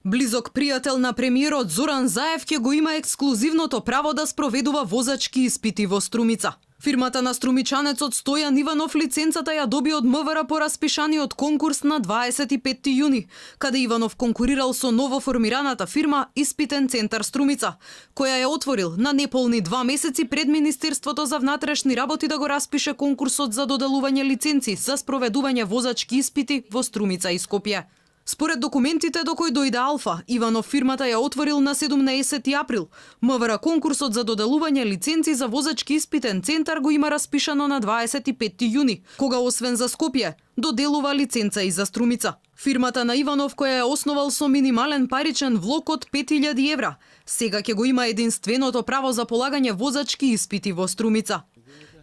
Близок пријател на премиерот Зоран Заев ќе го има ексклузивното право да спроведува возачки испити во Струмица. Фирмата на струмичанецот Стојан Иванов лиценцата ја доби од МВР по распишаниот конкурс на 25 јуни, каде Иванов конкурирал со ново формираната фирма Испитен центар Струмица, која ја отворил на неполни 2 месеци пред Министерството за внатрешни работи да го распише конкурсот за доделување лиценци за спроведување возачки испити во Струмица и Скопје. Според документите до кои дојде Алфа, Иванов фирмата ја отворил на 17 април. МВР конкурсот за доделување лиценци за возачки испитен центар го има распишано на 25 јуни, кога освен за Скопје, доделува лиценца и за Струмица. Фирмата на Иванов, која ја основал со минимален паричен влог од 5000 евра, сега ќе го има единственото право за полагање возачки испити во Струмица.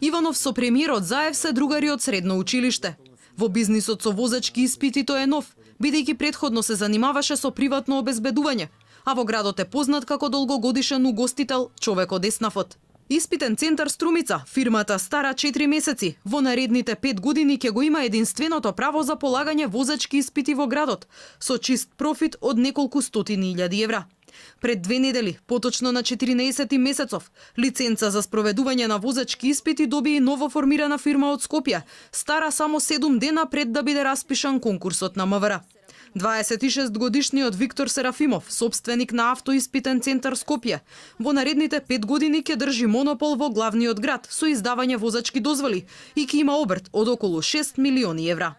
Иванов со премиерот Заев се другари од средно училиште. Во бизнисот со возачки испити тој е нов, бидејќи претходно се занимаваше со приватно обезбедување, а во градот е познат како долгогодишен угостител, човек од еснафот. Испитен центар Струмица, фирмата стара 4 месеци, во наредните 5 години ќе го има единственото право за полагање возачки испити во градот, со чист профит од неколку стотини илјади евра. Пред 2 недели, поточно на 14 месецов, лиценца за спроведување на возачки испити доби и ново формирана фирма од Скопје, стара само 7 дена пред да биде распишан конкурсот на МВР. 26-годишниот Виктор Серафимов, собственик на автоиспитен центар Скопје, во наредните 5 години ќе држи монопол во главниот град со издавање возачки дозволи и ќе има обрт од околу 6 милиони евра.